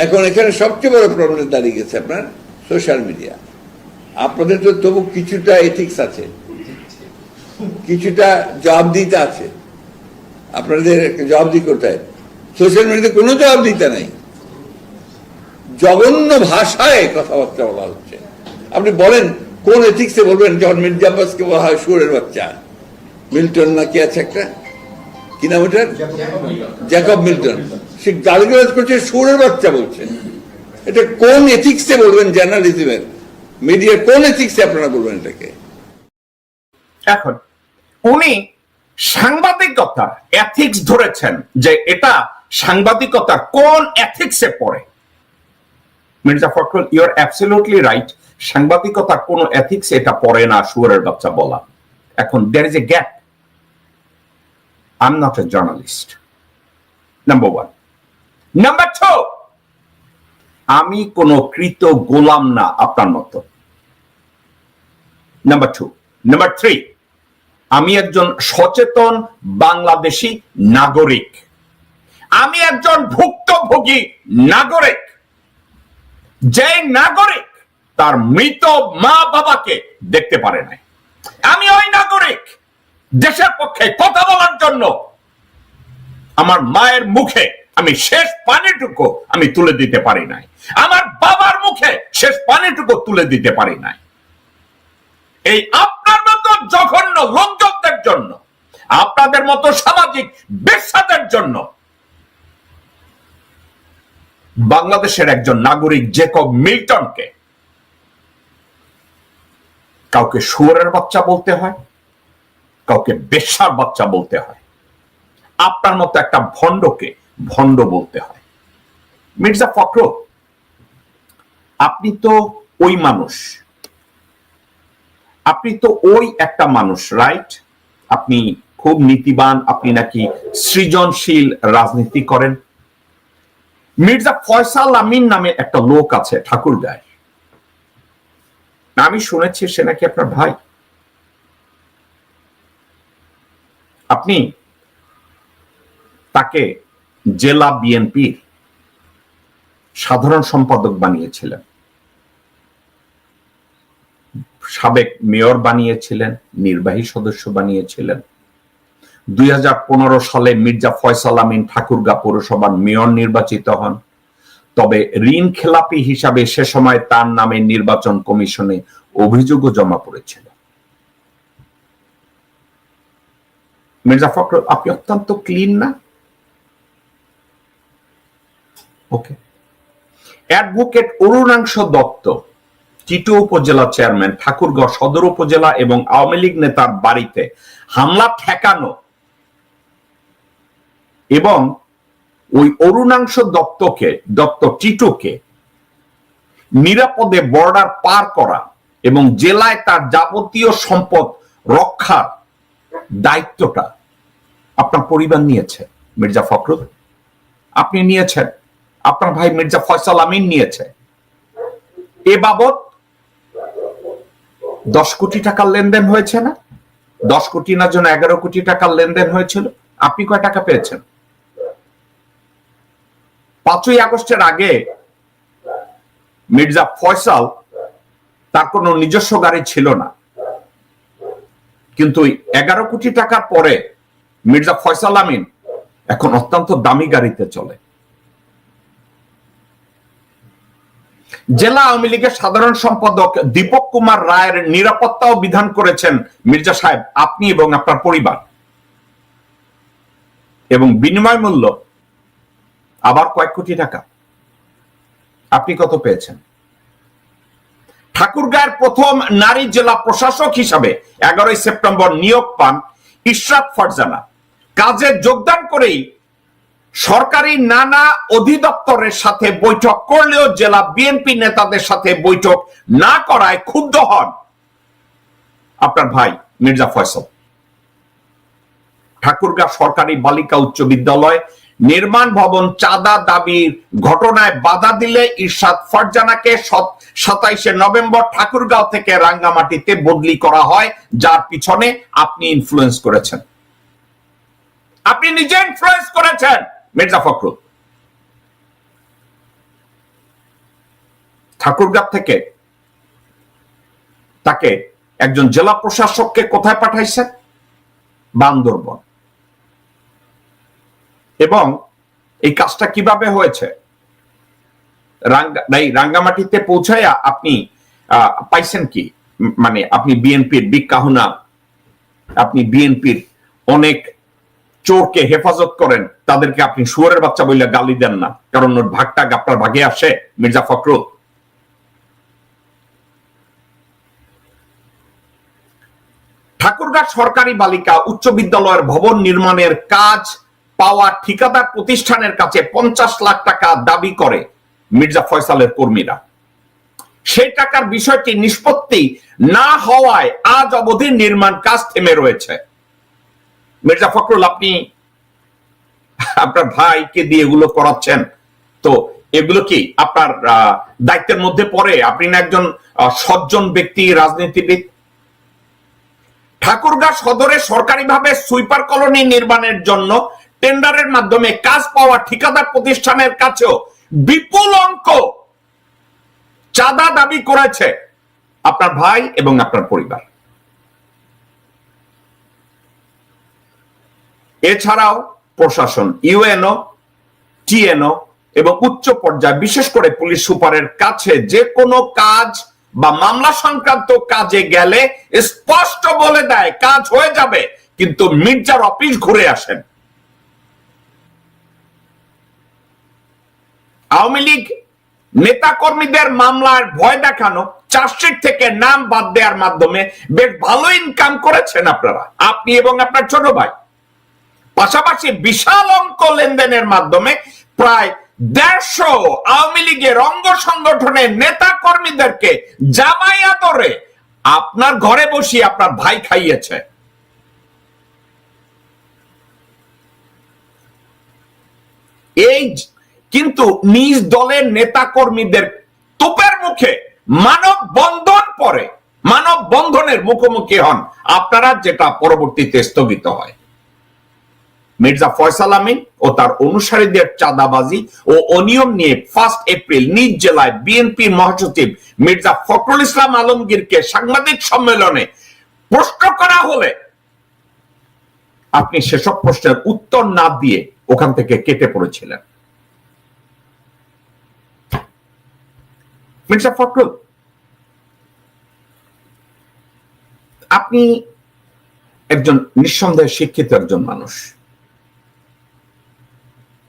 এখন এখানে সবচেয়ে বড় প্রবলেম দাঁড়িয়ে গেছে আপনার সোশ্যাল মিডিয়া। আপনাদের তো তবু কিছুটা এথিক্স আছে, কিছুটা জবাবদিহিতা আছে, আপনাদের জবাবদিহি করতে হয়। সোশ্যাল মিডিয়াতে কোনো জবাবদিহিতা নাই, জঘন্য ভাষায় কথাবার্তা বলা হচ্ছে। আপনি বলেন কোন এথিক্সে বলবেন যখন মির্জা আব্বাসকে বলা হয় শুয়োরের বাচ্চা? মিল্টন নাকি আছে একটা, কি নাম ওটার, জ্যাকব মিল্টন, সে গালিগালাজ করছে, শুয়োরের বাচ্চা বলছে। এটা কোন এথিক্সে বলবেন? জার্নালিজমের, মিডিয়ার কোন এথিক্সে আপনারা বলবেন এটাকে? এখন উনি সাংবাদিকতার এথিক্স ধরেছেন যে এটা সাংবাদিকতার কোন এথিক্সে পড়ে। Mirza Fakhrul, you are absolutely right, সাংবাদিকতার কোন এথিক্স এটা পড়ে না শুয়োরের বাচ্চা বলা। এখন there is a gap. I am not a journalist, number one. Number two, আমি কোন কৃত গোলাম না আপনার মতো। Number two. নাম্বার থ্রি, আমি একজন সচেতন বাংলাদেশী নাগরিক, আমি একজন ভুক্তভোগী নাগরিক, যে নাগরিক তার মৃত মা বাবাকে দেখতে পারে না। আমি ওই নাগরিক দেশের পক্ষে কথা বলার জন্য আমার মায়ের মুখে আমি শেষ পানিটুকু আমি তুলে দিতে পারি নাই, আমার বাবার মুখে শেষ পানিটুকু তুলে দিতে পারি নাই। এই আপনার মতো জঘন্য লোকজনদের জন্য, আপনাদের মতো সামাজিক বেশ্যাদের জন্য বাংলাদেশের একজন নাগরিক জ্যাকব মিল্টনকে কাউকে শুয়োরের বাচ্চা বলতে হয়, কাউকে বেশ্যার বাচ্চা বলতে হয়, আপনার মতো একটা ভণ্ডকে ভণ্ড বলতে হয়। মির্জা ফখরুল, আপনি তো ওই মানুষ, আপনি তো ওই একটা মানুষ, রাইট? আপনি খুব নীতিবান, আপনি নাকি সৃজনশীল রাজনীতি করেন। মির্জা ফয়সাল আমিন নামে একটা লোক আছে ঠাকুরগাঁয়, আমি শুনেছি সে নাকি আপনার ভাই। আপনি তাকে জেলা বিএনপির সাধারণ সম্পাদক বানিয়েছিলেন, সাবেক মেয়র বানিয়েছিলেন, নির্বাহী সদস্য বানিয়েছিলেন। 2015 সালে মির্জা ফয়সাল আমিন ঠাকুরগাঁ পৌরসভার মেয়র নির্বাচিত হন। তবে ঋণ খেলাপি হিসাবে সে সময় তার নামে নির্বাচন কমিশনে অভিযোগও জমা পড়েছিল। মির্জা ফখরুল, আপনি অত্যন্ত ক্লিন না? ওকে। অ্যাডভোকেট অরুণাংশ দত্ত, টিটু উপজেলা চেয়ারম্যান, ঠাকুরগাঁও সদর উপজেলা এবং আওয়ামী লীগ নেতার বাড়িতে হামলা ঠেকানো এবং ওই অরুণাংশ দত্ত টিটুকে নিরাপদে বর্ডার পার করা এবং জেলায় তার যাবতীয় সম্পদ রক্ষার দায়িত্বটা আপনার পরিবার নিয়েছে। মির্জা ফখরুল, আপনি নিয়েছেন, আপনার ভাই মির্জা ফয়সাল আমিন নিয়েছে। এ বাবদ 10 কোটি টাকার লেনদেন হয়েছে না? 10 কোটি না যেন 11 কোটি টাকার লেনদেন হয়েছিল। আপনি কয় টাকা পেয়েছেন? 5ই আগস্টের আগে মির্জা ফয়সাল, তার কোনো নিজস্ব গাড়ি ছিল না, কিন্তু 11 কোটি টাকার পরে মির্জা ফয়সাল আমিন এখন অত্যন্ত দামি গাড়িতে চলে। জেলা আওয়ামী লীগের সাধারণ সম্পাদক দীপক কুমার রায়ের নিরাপত্তাও বিধান করেছেন মির্জা সাহেব আপনি এবং আপনার পরিবার, এবং বিনিময় মূল্য আবার কয়েক কোটি টাকা। আপনি কত পেয়েছেন? ঠাকুরগাঁয়ের প্রথম নারী জেলা প্রশাসক হিসাবে 11ই সেপ্টেম্বর নিয়োগ পান ইশরাত ফারজানা। কাজে যোগদান করেই সরকারি নানা অধিদপ্তরের সাথে বৈঠক করলেও জেলা বিএনপি নেতাদের সাথে বৈঠক না করায় ক্ষুব্ধ হন আপনার ভাই মির্জা ফয়সাল। ঠাকুরগাঁ সরকারি বালিকা উচ্চ বিদ্যালয় নির্মাণ ভবন চাঁদা দাবির ঘটনায় বাধা দিলে ইরশাদ ফারজানাকে 27শে নভেম্বর ঠাকুরগাঁও থেকে রাঙ্গামাটিতে বদলি করা হয়, যার পিছনে আপনি ইনফ্লুয়েন্স করেছেন। আপনি নিজে ইনফ্লুয়েন্স করেছেন মির্জা ফখরুল। ঠাকুরগাঁ থেকে তাকে একজন জেলা প্রশাসককে কোথায় পাঠাইছে? বান্দরবন। এবং এই কাজটা কিভাবে হয়েছে? রাঙ্গামাটিতে পৌঁছায়া আপনি পাইছেন কি? মানে আপনি বিএনপির বিগ কাহুনা, আপনি বিএনপির অনেক চোরকে হেফাজত করেন, তাদেরকে আপনি শুয়োরের বাচ্চা বললে গালি দেন না, কারণ ওর ভাগটা আপনার ভাগে আসে। মির্জা ফখরুল, ঠাকুরগাঁ সরকারি বালিকা উচ্চ বিদ্যালয়ের ভবন নির্মাণের কাজ পাওয়া ঠিকাদার প্রতিষ্ঠানের কাছে 50 লাখ টাকা দাবি করে মির্জা ফয়সালের কর্মীরা। সেই টাকার বিষয়টি নিষ্পত্তি না হওয়ায় আজ অবধি নির্মাণ কাজ থেমে রয়েছে। মির্জা ফখরুল, আপনি আপনার ভাইকে দিয়ে এগুলো করাচ্ছেন, তো এগুলো কি আপনার দায়িত্বের মধ্যে পড়ে? আপনি না একজন সজ্জন ব্যক্তি, রাজনীতিবিদ। ঠাকুরগাঁ সদরে সরকারিভাবে সুইপার কলোনি নির্মাণের জন্য টেন্ডারের মাধ্যমে কাজ পাওয়া ঠিকাদার প্রতিষ্ঠানের কাছেও বিপুল অঙ্ক চাঁদা দাবি করেছে আপনার ভাই এবং আপনার পরিবার। এছাড়াও প্রশাসন, ইউএনও, টিএনও এবং উচ্চ পর্যায়ে বিশেষ করে পুলিশ সুপারের কাছে যে কোনো কাজ বা মামলা সংক্রান্ত কাজে গেলে স্পষ্ট বলে দেয় কাজ হয়ে যাবে, কিন্তু মির্জার অফিস ঘুরে আসেন। আওয়ামী লীগ নেতা কর্মীদের মামলার ভয় দেখানো, চার্জশিট থেকে নাম বাদ দেওয়ার মাধ্যমে বেশ ভালো ইনকাম করেছেন আপনারা, আপনি এবং আপনার ছোট ভাই। পাশাপাশি বিশাল অঙ্ক লেনদেনের মাধ্যমে প্রায় 150 আওয়ামী লীগের অঙ্গ সংগঠনের নেতা কর্মীদেরকে জামাই আদরে আপনার ঘরে বসিয়ে আপনার ভাই খাইয়েছে। এই কিন্তু নিজ দলের নেতা কর্মীদের তোপের মুখে মানববন্ধন পরে, মানববন্ধনের মুখোমুখি হন আপনারা, যেটা পরবর্তীতে স্থগিত হয়। মির্জা ফয়সাল আমিন ও তার অনুসারীদের চাঁদাবাজি ও অনিয়ম নিয়ে 1 এপ্রিল নিজ জেলায় বিএনপির মহাসচিব মির্জা ফখরুল ইসলাম আলমগীরকে সাংবাদিক সম্মেলনে প্রশ্ন করা হলে আপনি সেসব প্রশ্নের উত্তর না দিয়ে ওখান থেকে কেটে পড়েছিলেন। মির্জা ফখরুল, আপনি একজন নিঃসন্দেহে শিক্ষিত একজন মানুষ।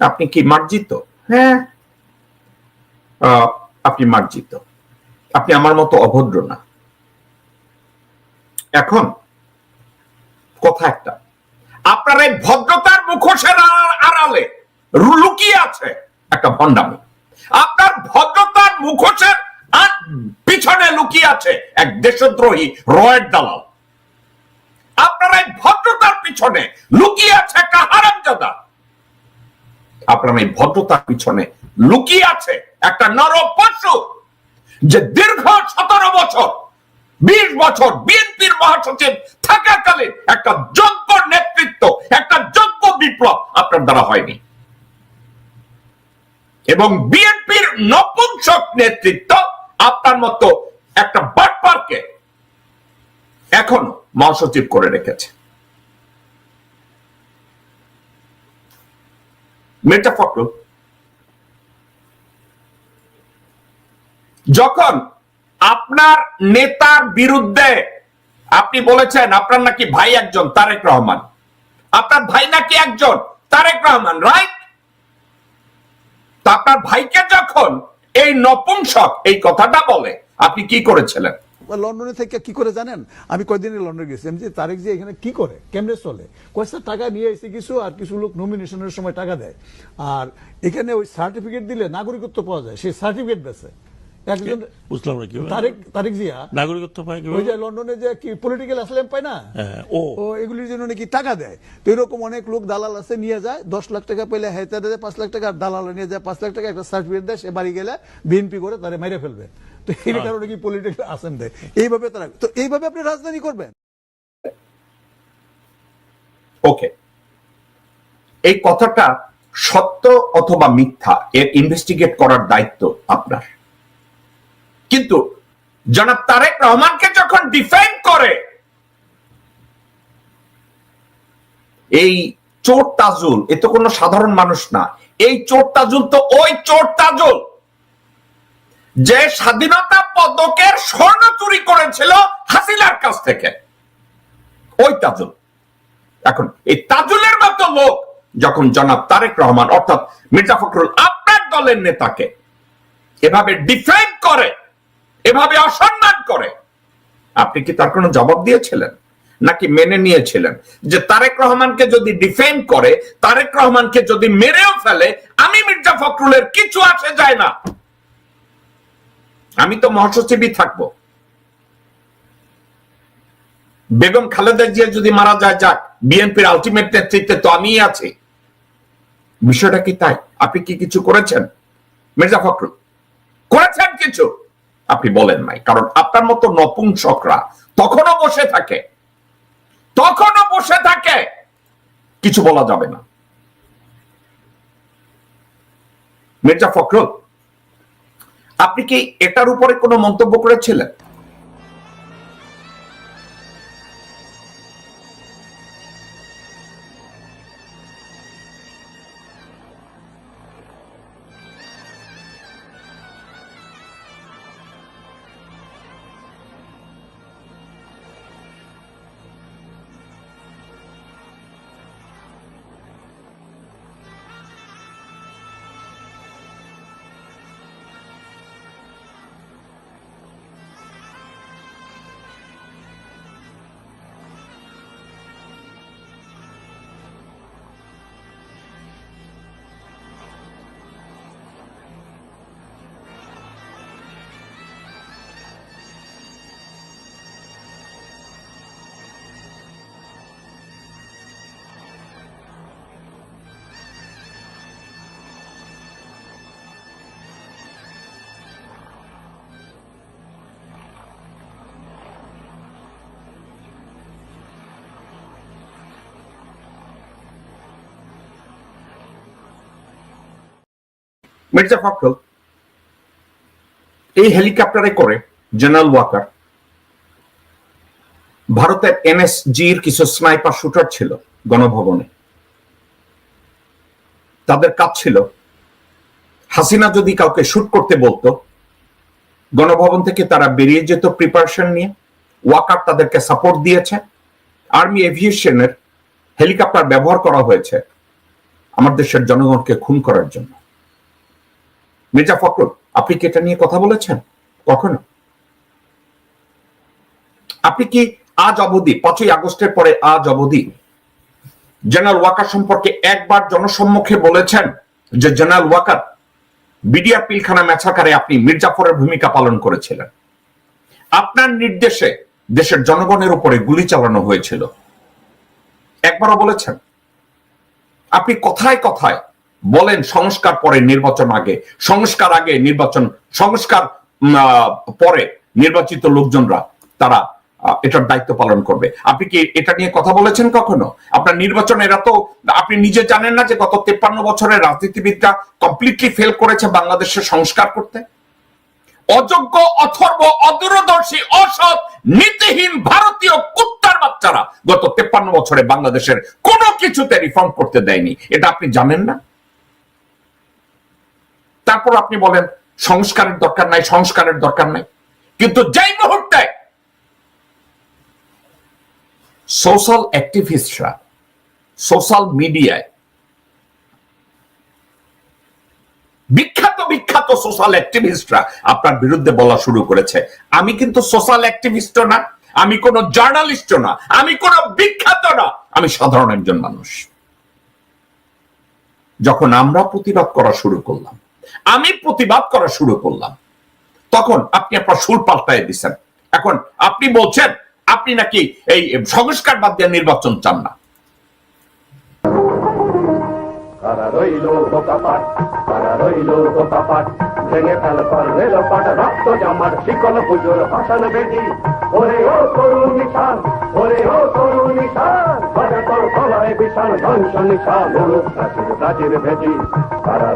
আপনি কি মার্জিত? হ্যাঁ, আপনি মার্জিত। আপনি আমার মতো অভদ্র না। এখন কথা একটা, আপনার এই ভদ্রতার মুখোশের আড়ালে লুকিয়ে আছে একটা ভণ্ডামি। আপনার ভদ্রতার মুখোশের পিছনে লুকিয়ে আছে এক দেশদ্রোহী রয়ের দালাল। আপনার এই ভদ্রতার পিছনে লুকিয়ে আছে একটা হারামজাদা। আপনার এই ভদ্রতার পিছনে লুকিয়ে আছে একটা নরপশু, যে দীর্ঘ 17 বছর 20 বছর বিএনপির মহাসচিব থাকাকালীন একটা যোগ্য নেতৃত্ব, একটা যোগ্য বিপ্লব আপনার দ্বারা হয়নি, এবং বিএনপির নপুংসক নেতৃত্ব আপনার মতো একটা বাটপারকে এখন মহাসচিব করে রেখেছে। মির্জা ফখরুল, যখন আপনার নেতার বিরুদ্ধে আপনি বলেছেন আপনার নাকি ভাই একজন তারেক রহমান, আপনার ভাই নাকি একজন তারেক রহমান, রাইট? তা আপনার ভাইকে যখন এই নপুংসক এই কথাটা বলে, আপনি কি করেছিলেন? লন্ডনে থেকে কি করে জানেন? আমি কয়দিনে লন্ডনে গেছিলাম, যে তারেক যে এখানে কি করে, কেমনে চলে, কয়েকটা টাকা নিয়ে এসে কিছু, আর কিছু লোক নমিনেশনের সময় টাকা দেয়, আর এখানে ওই সার্টিফিকেট দিলে নাগরিকত্ব পাওয়া যায়, সেই সার্টিফিকেট বেছে একজন। বুঝলাম না কি তারেক জিয়া নাগরিকত্ব পায়, ওই যে লন্ডনে যে কি পলিটিক্যাল অ্যাসাইলাম পায় না, ও এগুলির জন্য নাকি টাকা দেয়। তো এরকম অনেক লোক দালাল আছে, নিয়ে যায় 10 লাখ টাকা পেলে হেতারে দেয় 5 লাখ টাকা, আর দালাল নিয়ে যায় 5 লাখ টাকা, একটা সার্টিফিকেট দেয়, সে বাড়ি গেলে বিএনপি করে তারে মেরে ফেলবে। তো এই কারণে কি পলিটিক্যাল আসেন দেয় এইভাবে তারা। তো এইভাবে আপনি রাজধানী করবেন? ওকে, এই কথাটা সত্য অথবা মিথ্যা এর ইনভেস্টিগেট করার দায়িত্ব আপনার। কিন্তু জনাব তারেক রহমানকে যখন ডিফেন্ড করে এই চোর তাজুল, এ তো কোনো সাধারণ মানুষ না, এই চোর তাজুল তো ওই চোর তাজুল যে স্বাধীনতা পদকের স্বর্ণ চুরি করেছিল হাসিনার কাছ থেকে, ওই তাজুল। এখন এই তাজুলের মতো লোক যখন জনাব তারেক রহমান অর্থাৎ মির্জা ফখরুল আপনার দলের নেতাকে এভাবে ডিফেন্ড করে, এভাবে অসম্মান করে, আপনি কি তার কোনো জবাব দিয়েছিলেন নাকি মেনে নিয়েছিলেন যে তারেক রহমানকে যদি ডিফেন্ড করে, তারেক রহমানকে যদি মেরেও ফেলে, আমি মির্জা ফখরুলের কিছু আসে যায় না, আমি তো মহাসচিবই থাকবো, বেগম খালেদা জিয়া যদি মারা যায় যাক, বিএনপির আলটিমেট নেতৃত্বে তো আমিই আছি। বিষয়টা কি তাই? আপনি কি কিছু করেছেন মির্জা ফখরুল? করেছেন কিছু? আপনি বলেন নাই, কারণ আপনার মতো নপুংসকরা তখনও বসে থাকে, কিছু বলা যাবে না। মির্জা ফখরুল, আপনি কি এটার উপরে কোনো মন্তব্য করেছিলেন? মির্জা ফখরুল, এই হেলিকপ্টারে করে জেনারেল ওয়াকার, ভারতের এনএসজির কিছু স্নাইপার শুটার ছিল গণভবনে, তাদের কাজ ছিল হাসিনা যদি কাউকে শুট করতে বলতো, গণভবন থেকে তারা বেরিয়ে যেত প্রিপারেশন নিয়ে। ওয়াকার তাদেরকে সাপোর্ট দিয়েছে। আর্মি এভিয়েশনের হেলিকপ্টার ব্যবহার করা হয়েছে আমার দেশের জনগণকে খুন করার জন্য। মির্জা ফখরুল, আপনি কি এটা নিয়ে কথা বলেছেন কখনো? আপনি কি আজ অবধি, 5ই আগস্টের পরে আজ অবধি জেনারেল ওয়াকার সম্পর্কে একবার জনসম্মুখে বলেছেন যে জেনারেল ওয়াকার বিডিআর পিলখানা ম্যাসাকারে আপনি মির্জাফরের ভূমিকা পালন করেছিলেন, আপনার নির্দেশে দেশের জনগণের উপরে গুলি চালানো হয়েছিল, একবারও বলেছেন? আপনি কথায় কথায় বলেন সংস্কার পরে নির্বাচন আগে, সংস্কার আগে নির্বাচন, সংস্কার পরে নির্বাচিত লোকজনরা তারা এটার দায়িত্ব পালন করবে। আপনি কি এটা নিয়ে কথা বলেছেন কখনো? আপনার নির্বাচন, এরা তো আপনি নিজে জানেন না যে গত 53 বছরের রাজনীতিবিদরা কমপ্লিটলি ফেল করেছে বাংলাদেশের সংস্কার করতে? অযোগ্য, অথর্ব, অদূরদর্শী, অসৎ, নীতিহীন ভারতীয় কুত্তার বাচ্চারা গত 53 বছরে বাংলাদেশের কোনো কিছুতে রিফর্ম করতে দেয়নি, এটা আপনি জানেন না? তারপর আপনি বলেন সংস্কারের দরকার নাই, সংস্কারের দরকার নাই। কিন্তু যেই মুহূর্তে সোশ্যাল অ্যাক্টিভিস্টরা সোশ্যাল মিডিয়ায় বিখ্যাত বিখ্যাত সোশ্যাল অ্যাক্টিভিস্টরা আপনার বিরুদ্ধে বলা শুরু করেছে, আমি কিন্তু সোশ্যাল অ্যাক্টিভিস্টও না, আমি কোন জার্নালিস্টও না, আমি কোন বিখ্যাত না, আমি সাধারণ একজন মানুষ। যখন আমরা প্রতিবাদ করা শুরু করলাম, আমি প্রতিবাদ করা শুরু করলাম, তখন আপনি আপনার সুর পাল্টায় দিচ্ছেন। এখন আপনি বলছেন আপনি নাকি এই সংস্কার বাদ দিয়ে নির্বাচন চান না। কারা রইল বোকাপাট, কারা রইল বোকাপাট, ভেঙে ফেল পর রেল পাট, রক্ত জামার শিকল পুজোর ভাষণ বেদি, ওরে ও তরুণ নিশান, ওরে ও তরুণ নিশান, বাজে তোর গলায় বিশাল ধ্বংস নিশান, প্রাচীর প্রাচীর ভেদি, কারা